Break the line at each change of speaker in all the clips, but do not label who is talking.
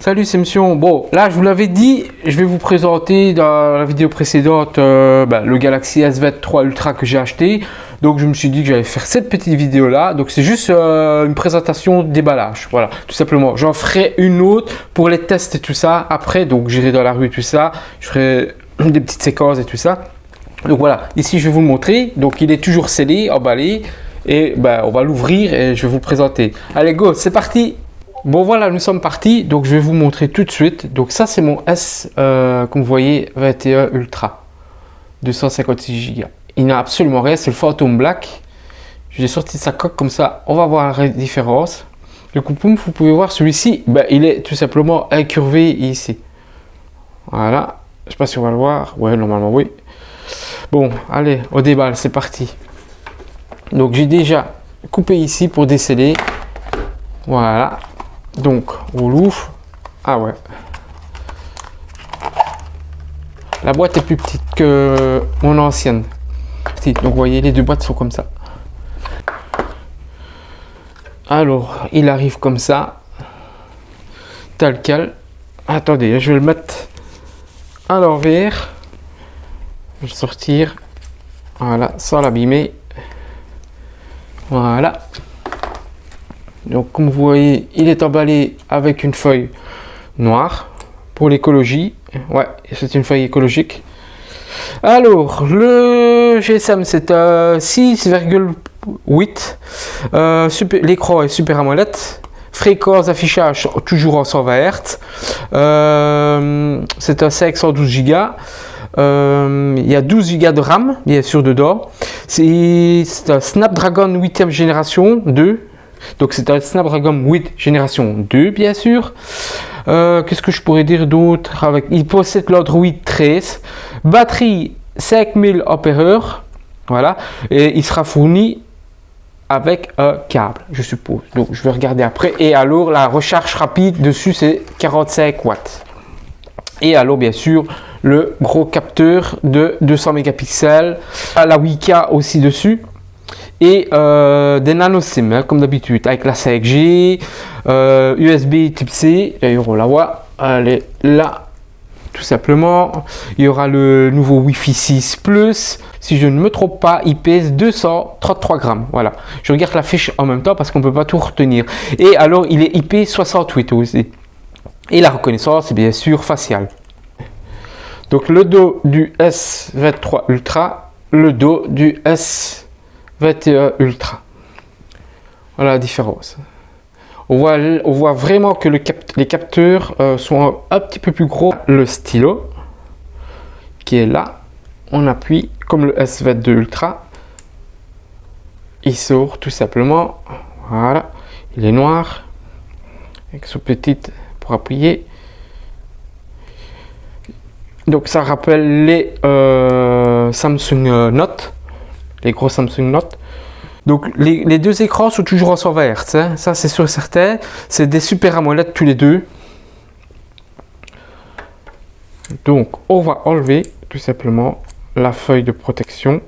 Salut, c'est Monsieur. Bon, là, je vous l'avais dit, je vais vous présenter dans la vidéo précédente le Galaxy S23 Ultra que j'ai acheté. Donc, je me suis dit que j'allais faire cette petite vidéo-là. Donc, c'est juste une présentation de déballage. Voilà, tout simplement. J'en ferai une autre pour les tests et tout ça. Après, donc, j'irai dans la rue et tout ça. Je ferai des petites séquences et tout ça. Donc, voilà. Ici, je vais vous le montrer. Donc, il est toujours scellé, emballé. Et on va l'ouvrir et je vais vous le présenter. Allez, go, c'est parti! Bon voilà, nous sommes partis, donc je vais vous montrer tout de suite. Donc ça c'est mon S, comme vous voyez, 21 Ultra, 256 Go. Il n'a absolument rien, c'est le Phantom Black. J'ai sorti sa coque comme ça, on va voir la différence. Le coupoum, vous pouvez voir celui-ci, il est tout simplement incurvé ici. Voilà, je sais pas si on va le voir, ouais normalement oui. Bon, allez, au déballe, c'est parti. Donc j'ai déjà coupé ici pour déceler. Voilà. Donc, on l'ouvre. Ah ouais. La boîte est plus petite que mon ancienne. Donc, vous voyez, les deux boîtes sont comme ça. Alors, il arrive comme ça. Tel quel. Attendez, je vais le mettre à l'envers. Je vais le sortir. Voilà, sans l'abîmer. Voilà. Donc comme vous voyez, il est emballé avec une feuille noire pour l'écologie. Ouais, c'est une feuille écologique. Alors, le GSM c'est 6,8. L'écran est Super AMOLED. Fréquence d'affichage toujours en 120 Hz. C'est un 512 Go. Il y a 12 Go de RAM, bien sûr, dedans. C'est un Snapdragon 8e génération 2. Donc c'est un Snapdragon 8 génération 2 bien sûr. Qu'est-ce que je pourrais dire d'autre avec... Il possède l'Android 13. Batterie 5000 mAh. Voilà. Et il sera fourni avec un câble, je suppose. Donc je vais regarder après. Et alors la recharge rapide dessus c'est 45 watts. Et alors bien sûr le gros capteur de 200 mégapixels. La Wika aussi dessus. Et des nano SIM comme d'habitude avec la 5G, USB type C, d'ailleurs on la voit, elle est là tout simplement. Il y aura le nouveau Wi-Fi 6 Plus, si je ne me trompe pas, il pèse 233 grammes. Voilà, je regarde la fiche en même temps parce qu'on ne peut pas tout retenir. Et alors il est IP68 aussi. Et la reconnaissance est bien sûr faciale. Donc le dos du S23 Ultra, le dos du S21 Ultra. Voilà la différence. On voit vraiment que les capteurs sont un petit peu plus gros. Le stylo qui est là, on appuie comme le S22 Ultra. Il sort tout simplement. Voilà, il est noir avec son petit pour appuyer. Donc ça rappelle les Samsung Note. Les gros Samsung Note. Donc les deux écrans sont toujours en 120 Hz, hein. Ça c'est sûr et certain. C'est des Super AMOLED tous les deux. Donc on va enlever tout simplement la feuille de protection.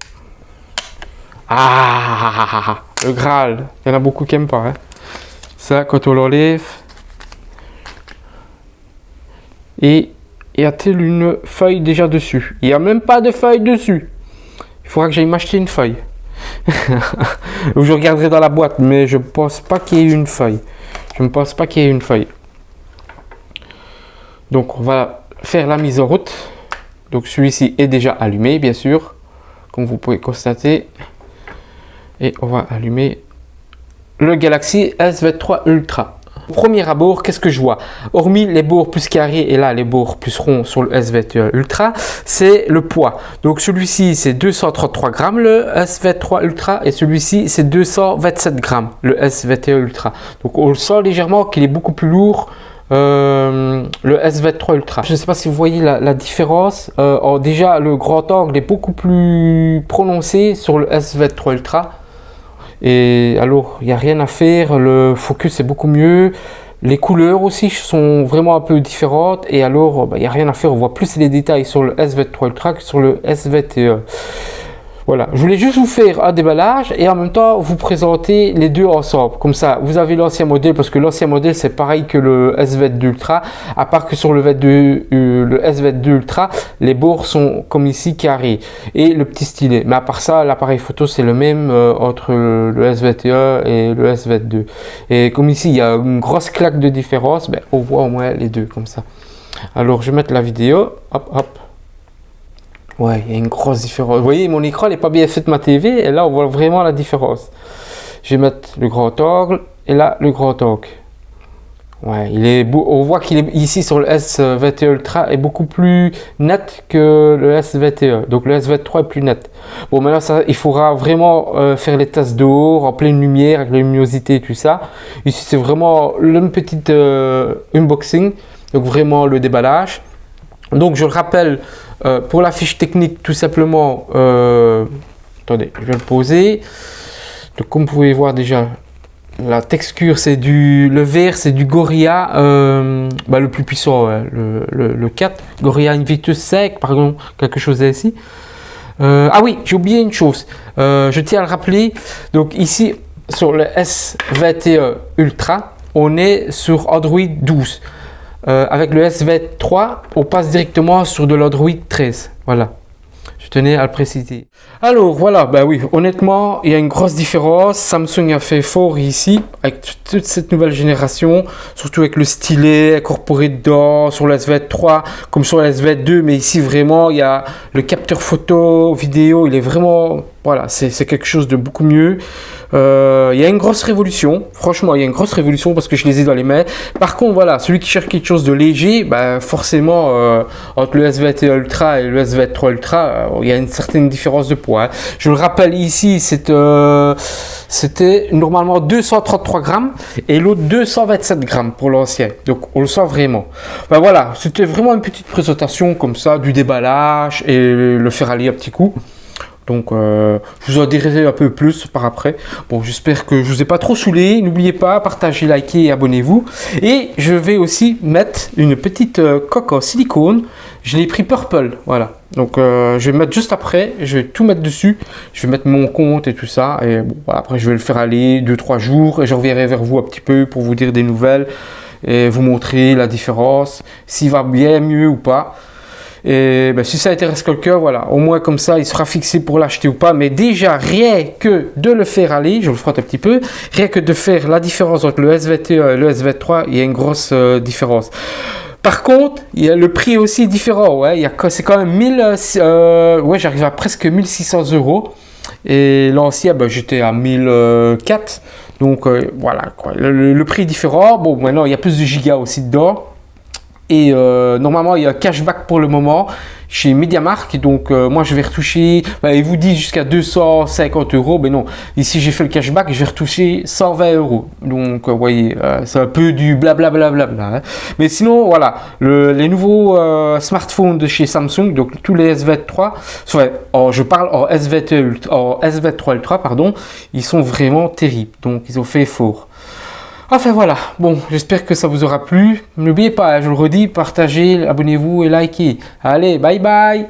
Le Graal, il y en a beaucoup qui n'aiment pas, hein. Ça quand on l'enlève. Et y a-t-il une feuille déjà dessus? Il n'y a même pas de feuille dessus. Il faudra que j'aille m'acheter une feuille. Je regarderai dans la boîte, mais je ne pense pas qu'il y ait une feuille. Je ne pense pas qu'il y ait une feuille. Donc on va faire la mise en route. Donc celui-ci est déjà allumé, bien sûr, comme vous pouvez constater. Et on va allumer le Galaxy S23 Ultra. Au premier abord, qu'est-ce que je vois? Hormis les bords plus carrés et là les bords plus ronds sur le S21 Ultra, c'est le poids. Donc celui-ci c'est 233 grammes le S23 Ultra et celui-ci c'est 227 grammes le S21 Ultra. Donc on le sent légèrement qu'il est beaucoup plus lourd le S23 Ultra. Je ne sais pas si vous voyez la différence. Déjà le grand angle est beaucoup plus prononcé sur le S23 Ultra. Et alors, il n'y a rien à faire, le focus est beaucoup mieux, les couleurs aussi sont vraiment un peu différentes, et alors, il n'y a rien à faire, on voit plus les détails sur le S23 Ultra que sur le S21. Voilà, je voulais juste vous faire un déballage et en même temps vous présenter les deux ensemble. Comme ça, vous avez l'ancien modèle, parce que l'ancien modèle c'est pareil que le S22 Ultra, à part que sur le S22 Ultra, les bords sont comme ici carrés et le petit stylet. Mais à part ça, l'appareil photo c'est le même entre le S21 et le S22. Et comme ici il y a une grosse claque de différence, ben, on voit au moins les deux comme ça. Alors je vais mettre la vidéo, hop hop. Ouais, il y a une grosse différence. Vous voyez, mon écran n'est pas bien fait de ma TV et là on voit vraiment la différence. Je vais mettre le grand angle et là le grand angle. Ouais, il est beau. On voit qu'il est ici sur le S21 Ultra est beaucoup plus net que le S21. Donc le S23 est plus net. Bon, maintenant ça, il faudra vraiment faire les tests dehors en pleine lumière avec la luminosité et tout ça. Ici c'est vraiment une petite unboxing, donc vraiment le déballage. Donc je le rappelle. Pour la fiche technique, tout simplement, attendez, je vais le poser. Donc, comme vous pouvez voir déjà, la texture, c'est le vert, c'est du Gorilla, le plus puissant, ouais, le 4, Gorilla Invictus 5, par exemple, quelque chose ici. Ah oui, j'ai oublié une chose, je tiens à le rappeler. Donc ici, sur le S21 Ultra, on est sur Android 12. Avec le S23, on passe directement sur de l'Android 13. Voilà, je tenais à le préciser. Alors voilà, bah oui, honnêtement, il y a une grosse différence. Samsung a fait fort ici avec toute cette nouvelle génération, surtout avec le stylet incorporé dedans sur le S23 comme sur le S22. Mais ici vraiment, il y a le capteur photo, vidéo, il est vraiment, voilà, c'est quelque chose de beaucoup mieux. Il y a une grosse révolution, franchement il y a une grosse révolution parce que je les ai dans les mains. Par contre voilà, celui qui cherche quelque chose de léger, bah, forcément entre le S21 Ultra et le S23 Ultra, il y a une certaine différence de poids. Hein. Je le rappelle ici, c'était normalement 233 grammes et l'autre 227 grammes pour l'ancien, donc on le sent vraiment. Ben voilà, c'était vraiment une petite présentation comme ça du déballage et le faire aller un petit coup. Donc, je vous en dirai un peu plus par après. Bon, j'espère que je vous ai pas trop saoulé. N'oubliez pas, partagez, likez et abonnez-vous. Et je vais aussi mettre une petite coque en silicone. Je l'ai pris Purple, voilà. Donc, je vais mettre juste après. Je vais tout mettre dessus. Je vais mettre mon compte et tout ça. Et bon, voilà, après, je vais le faire aller 2-3 jours. Et je reviendrai vers vous un petit peu pour vous dire des nouvelles. Et vous montrer la différence. S'il va bien mieux ou pas. Et ben, si ça intéresse quelqu'un, voilà, au moins comme ça, il sera fixé pour l'acheter ou pas. Mais déjà, rien que de le faire aller, je le frotte un petit peu, rien que de faire la différence entre le S21 et le S23, il y a une grosse différence. Par contre, il y a le prix aussi différent, ouais, c'est quand même ouais, j'arrive à presque 1600 €. Et l'ancien, ben, j'étais à 1004. Donc voilà, quoi. Le prix est différent. Bon, maintenant, il y a plus de gigas aussi dedans. Et normalement, il y a un cashback pour le moment chez MediaMarkt. Donc, moi, je vais retoucher, il vous dit jusqu'à 250 €. Mais non, ici, j'ai fait le cashback, je vais retoucher 120 €. Donc, vous voyez, c'est un peu du blablabla. Hein. Mais sinon, voilà, les nouveaux smartphones de chez Samsung, donc tous les S23, je parle en S23 Ultra, pardon, ils sont vraiment terribles. Donc, ils ont fait fort. Enfin voilà, bon, j'espère que ça vous aura plu. N'oubliez pas, je le redis, partagez, abonnez-vous et likez. Allez, bye bye!